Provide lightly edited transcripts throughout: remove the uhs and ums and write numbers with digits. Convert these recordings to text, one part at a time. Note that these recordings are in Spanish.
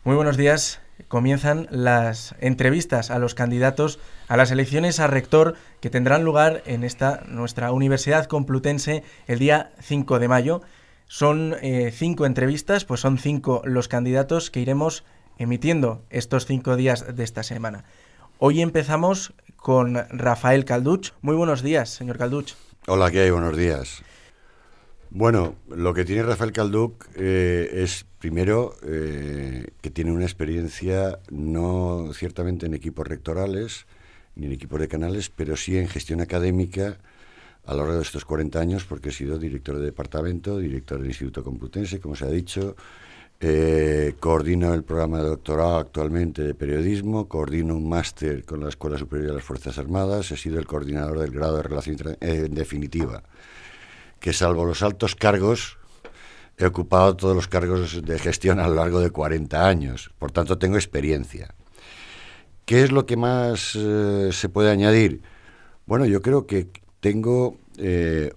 Muy buenos días. Comienzan las entrevistas a los candidatos a las elecciones a rector que tendrán lugar en nuestra Universidad Complutense el día 5 de mayo. Son 5 entrevistas, pues son 5 los candidatos que iremos emitiendo estos 5 días de esta semana. Hoy empezamos con Rafael Calduch. Muy buenos días, señor Calduch. Hola, ¿qué hay? Buenos días. Bueno, lo que tiene Rafael Calduch es, primero, que tiene una experiencia no ciertamente en equipos rectorales ni en equipos de canales, pero sí en gestión académica a lo largo de estos 40 años, porque he sido director de departamento, director del Instituto Complutense, como se ha dicho, coordino el programa de doctorado actualmente de periodismo, coordino un máster con la Escuela Superior de las Fuerzas Armadas, he sido el coordinador del grado de Relación en definitiva, que salvo los altos cargos, he ocupado todos los cargos de gestión a lo largo de 40 años. Por tanto, tengo experiencia. ¿Qué es lo que más se puede añadir? Bueno, yo creo que tengo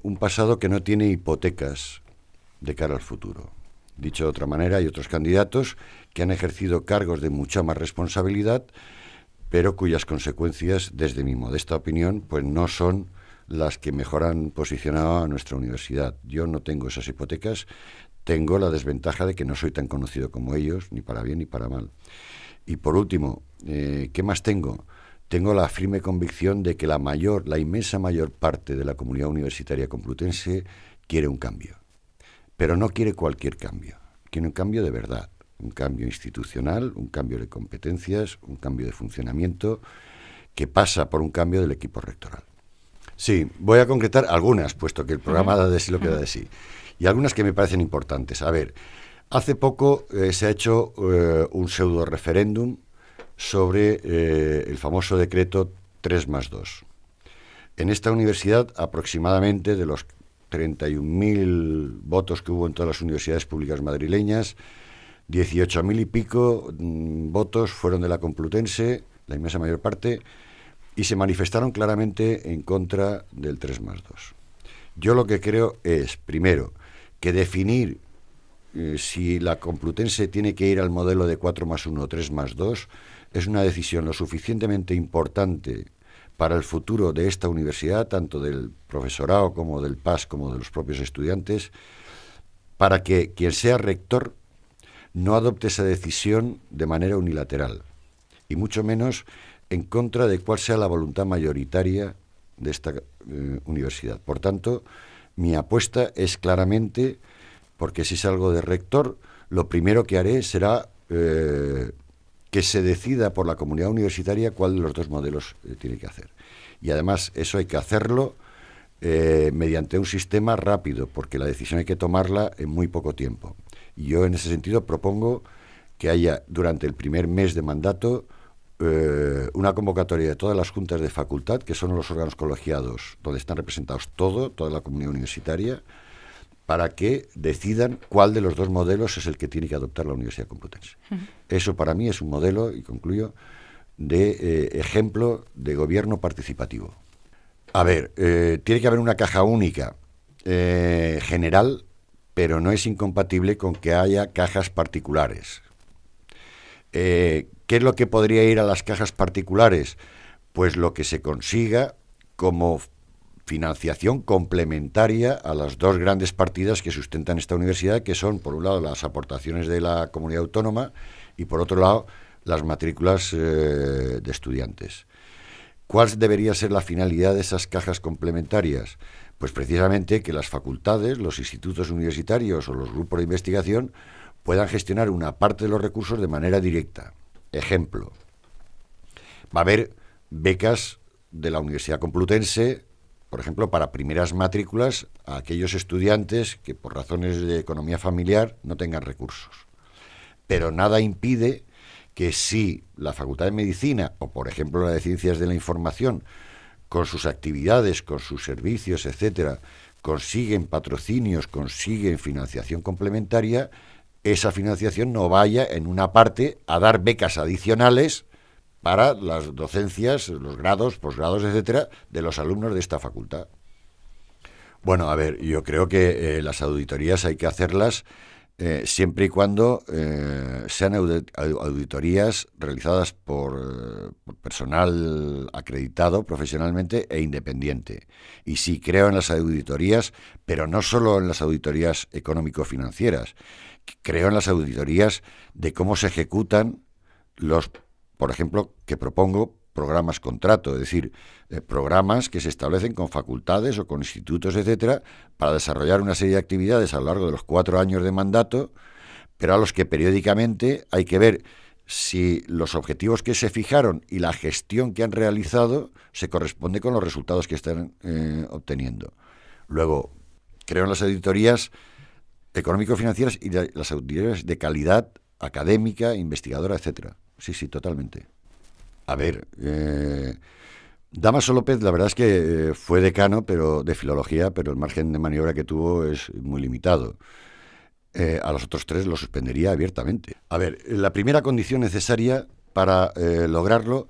un pasado que no tiene hipotecas de cara al futuro. Dicho de otra manera, hay otros candidatos que han ejercido cargos de mucha más responsabilidad, pero cuyas consecuencias, desde mi modesta opinión, pues no son las que mejor han posicionado a nuestra universidad. Yo no tengo esas hipotecas, tengo la desventaja de que no soy tan conocido como ellos, ni para bien ni para mal. Y por último, ¿qué más tengo? Tengo la firme convicción de que la inmensa mayor parte de la comunidad universitaria complutense quiere un cambio. Pero no quiere cualquier cambio, quiere un cambio de verdad, un cambio institucional, un cambio de competencias, un cambio de funcionamiento, que pasa por un cambio del equipo rectoral. Sí, voy a concretar algunas, puesto que el programa da de sí lo que da de sí, y algunas que me parecen importantes. A ver, hace poco se ha hecho un pseudo referéndum sobre el famoso decreto 3+2. En esta universidad, aproximadamente de los 31.000 votos que hubo en todas las universidades públicas madrileñas, 18.000 y pico votos fueron de la Complutense, la inmensa mayor parte, y se manifestaron claramente en contra del 3+2. Yo lo que creo es, primero, que definir si la Complutense tiene que ir al modelo de 4+1 o 3+2 es una decisión lo suficientemente importante para el futuro de esta universidad, tanto del profesorado como del PAS, como de los propios estudiantes, para que quien sea rector no adopte esa decisión de manera unilateral, y mucho menos en contra de cuál sea la voluntad mayoritaria de esta universidad. Por tanto, mi apuesta es claramente, porque si salgo de rector, lo primero que haré será que se decida por la comunidad universitaria cuál de los dos modelos tiene que hacer. Y además eso hay que hacerlo mediante un sistema rápido, porque la decisión hay que tomarla en muy poco tiempo. Y yo en ese sentido propongo que haya durante el primer mes de mandato una convocatoria de todas las juntas de facultad, que son los órganos colegiados donde están representados toda la comunidad universitaria, para que decidan cuál de los dos modelos es el que tiene que adoptar la Universidad Complutense. Eso para mí es un modelo, y concluyo, de ejemplo de gobierno participativo. A ver, tiene que haber una caja única general, pero no es incompatible con que haya cajas particulares. ¿Qué es lo que podría ir a las cajas particulares? Pues lo que se consiga como financiación complementaria a las dos grandes partidas que sustentan esta universidad, que son, por un lado, las aportaciones de la comunidad autónoma y, por otro lado, las matrículas de estudiantes. ¿Cuál debería ser la finalidad de esas cajas complementarias? Pues precisamente que las facultades, los institutos universitarios o los grupos de investigación puedan gestionar una parte de los recursos de manera directa. Ejemplo, va a haber becas de la Universidad Complutense, por ejemplo, para primeras matrículas a aquellos estudiantes que por razones de economía familiar no tengan recursos. Pero nada impide que si la Facultad de Medicina o, por ejemplo, la de Ciencias de la Información, con sus actividades, con sus servicios, etcétera, consiguen patrocinios, consiguen financiación complementaria, esa financiación no vaya en una parte a dar becas adicionales para las docencias, los grados, posgrados, etcétera, de los alumnos de esta facultad. Bueno, a ver, yo creo que las auditorías hay que hacerlas siempre y cuando sean auditorías realizadas por personal acreditado profesionalmente e independiente. Y sí, creo en las auditorías, pero no solo en las auditorías económico-financieras. Creo en las auditorías de cómo se ejecutan por ejemplo, que propongo programas contrato, es decir, programas que se establecen con facultades o con institutos, etcétera, para desarrollar una serie de actividades a lo largo de los 4 años de mandato, pero a los que periódicamente hay que ver si los objetivos que se fijaron y la gestión que han realizado se corresponde con los resultados que están obteniendo. Luego, creo en las auditorías económico-financieras y las auditorías de calidad académica, investigadora, etcétera. Sí, totalmente. A ver, Dámaso López, la verdad es que fue decano de filología, pero el margen de maniobra que tuvo es muy limitado. A los otros 3 los suspendería abiertamente. A ver, la primera condición necesaria para lograrlo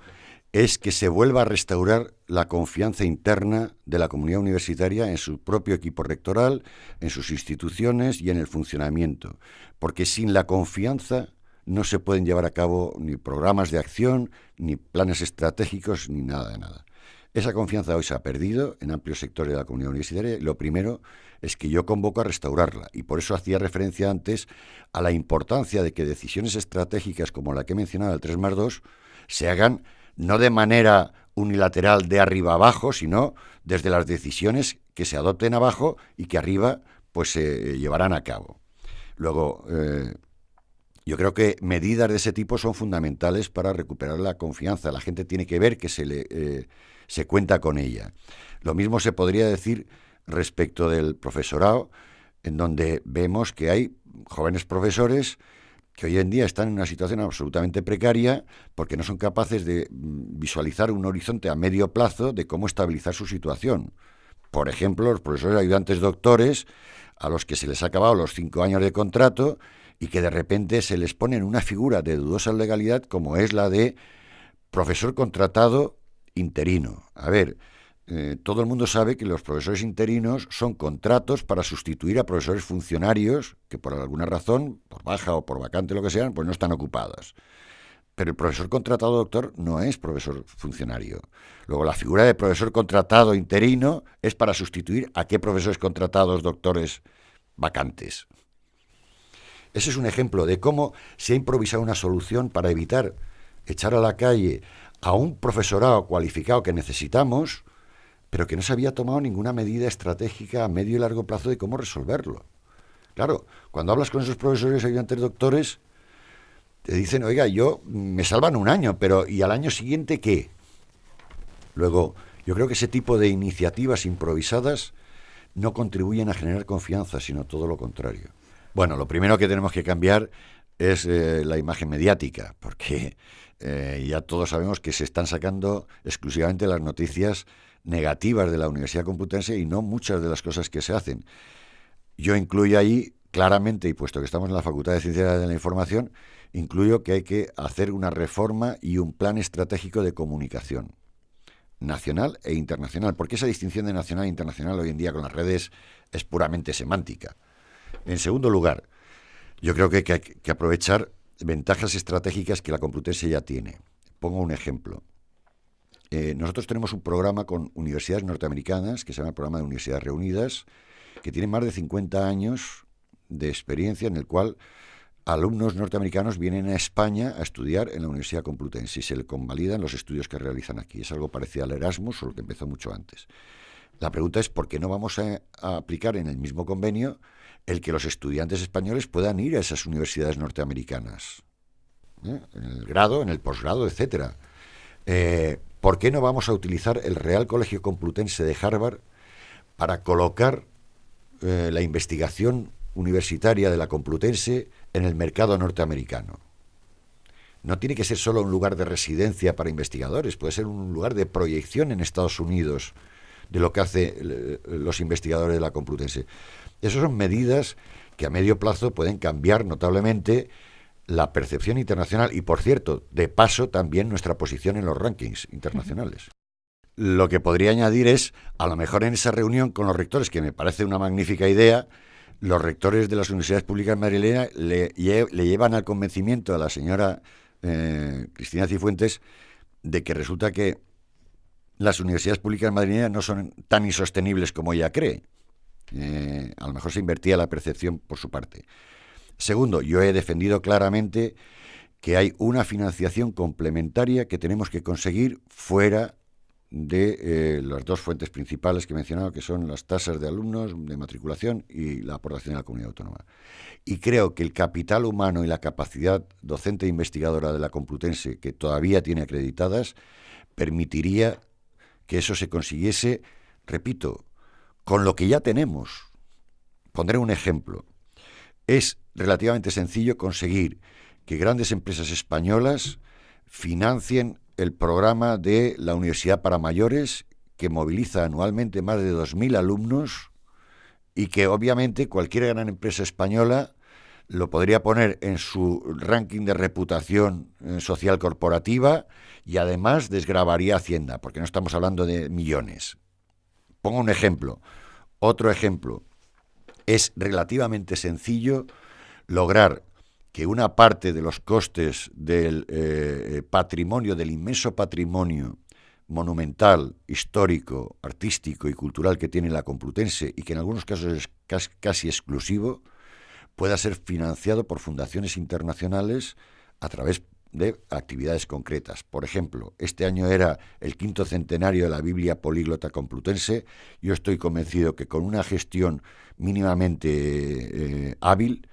es que se vuelva a restaurar la confianza interna de la comunidad universitaria en su propio equipo rectoral, en sus instituciones y en el funcionamiento. Porque sin la confianza no se pueden llevar a cabo ni programas de acción, ni planes estratégicos, ni nada de nada. Esa confianza hoy se ha perdido en amplios sectores de la comunidad universitaria y lo primero es que yo convoco a restaurarla. Y por eso hacía referencia antes a la importancia de que decisiones estratégicas como la que he mencionado, el 3+2, se hagan no de manera unilateral de arriba abajo, sino desde las decisiones que se adopten abajo y que arriba pues se llevarán a cabo. Luego, yo creo que medidas de ese tipo son fundamentales para recuperar la confianza. La gente tiene que ver que se cuenta con ella. Lo mismo se podría decir respecto del profesorado, en donde vemos que hay jóvenes profesores que hoy en día están en una situación absolutamente precaria porque no son capaces de visualizar un horizonte a medio plazo de cómo estabilizar su situación. Por ejemplo, los profesores ayudantes doctores, a los que se les ha acabado los 5 años de contrato y que de repente se les pone en una figura de dudosa legalidad como es la de profesor contratado interino. A ver, todo el mundo sabe que los profesores interinos son contratos para sustituir a profesores funcionarios que por alguna razón, por baja o por vacante, lo que sean, pues no están ocupados. Pero el profesor contratado doctor no es profesor funcionario. Luego, la figura de profesor contratado interino es para sustituir a qué profesores contratados doctores vacantes. Ese es un ejemplo de cómo se ha improvisado una solución para evitar echar a la calle a un profesorado cualificado que necesitamos, pero que no se había tomado ninguna medida estratégica a medio y largo plazo de cómo resolverlo. Claro, cuando hablas con esos profesores ayudantes doctores, te dicen, oiga, me salvan un año, pero ¿y al año siguiente qué? Luego, yo creo que ese tipo de iniciativas improvisadas no contribuyen a generar confianza, sino todo lo contrario. Bueno, lo primero que tenemos que cambiar es la imagen mediática, porque ya todos sabemos que se están sacando exclusivamente las noticias negativas de la Universidad Complutense y no muchas de las cosas que se hacen. Yo incluyo ahí claramente, y puesto que estamos en la Facultad de Ciencias de la Información, incluyo que hay que hacer una reforma y un plan estratégico de comunicación nacional e internacional, porque esa distinción de nacional e internacional hoy en día con las redes es puramente semántica. En segundo lugar, yo creo que hay que aprovechar ventajas estratégicas que la Complutense ya tiene. Pongo un ejemplo. Nosotros tenemos un programa con universidades norteamericanas que se llama el Programa de Universidades Reunidas, que tiene más de 50 años de experiencia, en el cual alumnos norteamericanos vienen a España a estudiar en la Universidad Complutense y se le convalidan los estudios que realizan aquí. Es algo parecido al Erasmus, solo que empezó mucho antes. La pregunta es, ¿por qué no vamos a aplicar en el mismo convenio el que los estudiantes españoles puedan ir a esas universidades norteamericanas? En el grado, en el posgrado, etcétera. ¿Por qué no vamos a utilizar el Real Colegio Complutense de Harvard para colocar la investigación universitaria de la Complutense en el mercado norteamericano? No tiene que ser solo un lugar de residencia para investigadores, puede ser un lugar de proyección en Estados Unidos de lo que hacen los investigadores de la Complutense. Esas son medidas que a medio plazo pueden cambiar notablemente la percepción internacional y, por cierto, de paso también nuestra posición en los rankings internacionales. Lo que podría añadir es, a lo mejor en esa reunión con los rectores, que me parece una magnífica idea, los rectores de las universidades públicas madrileñas le llevan al convencimiento a la señora Cristina Cifuentes de que resulta que las universidades públicas madrileñas no son tan insostenibles como ella cree. A lo mejor se invertía la percepción por su parte. Segundo, yo he defendido claramente que hay una financiación complementaria que tenemos que conseguir fuera de las dos fuentes principales que he mencionado, que son las tasas de alumnos, de matriculación y la aportación a la comunidad autónoma. Y creo que el capital humano y la capacidad docente e investigadora de la Complutense, que todavía tiene acreditadas, permitiría que eso se consiguiese, repito, con lo que ya tenemos. Pondré un ejemplo. Es relativamente sencillo conseguir que grandes empresas españolas financien el programa de la Universidad para Mayores, que moviliza anualmente más de 2.000 alumnos y que obviamente cualquier gran empresa española lo podría poner en su ranking de reputación social corporativa y además desgravaría Hacienda, porque no estamos hablando de millones. Pongo un ejemplo. Otro ejemplo. Es relativamente sencillo lograr que una parte de los costes del patrimonio, del inmenso patrimonio monumental, histórico, artístico y cultural que tiene la Complutense y que en algunos casos es casi exclusivo, pueda ser financiado por fundaciones internacionales a través de actividades concretas. Por ejemplo, este año era el 5º centenario de la Biblia Políglota Complutense. Yo estoy convencido que con una gestión mínimamente hábil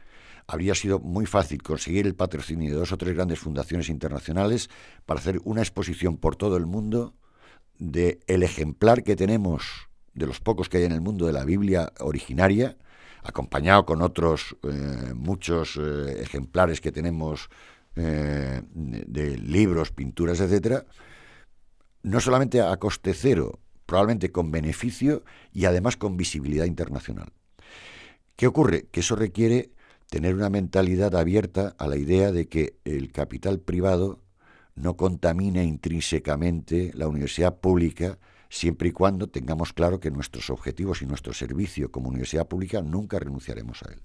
habría sido muy fácil conseguir el patrocinio de 2 o 3 grandes fundaciones internacionales para hacer una exposición por todo el mundo del ejemplar que tenemos, de los pocos que hay en el mundo, de la Biblia originaria, acompañado con otros muchos ejemplares que tenemos de libros, pinturas, etcétera, no solamente a coste cero, probablemente con beneficio y además con visibilidad internacional. ¿Qué ocurre? Que eso requiere tener una mentalidad abierta a la idea de que el capital privado no contamina intrínsecamente la universidad pública, siempre y cuando tengamos claro que nuestros objetivos y nuestro servicio como universidad pública nunca renunciaremos a él.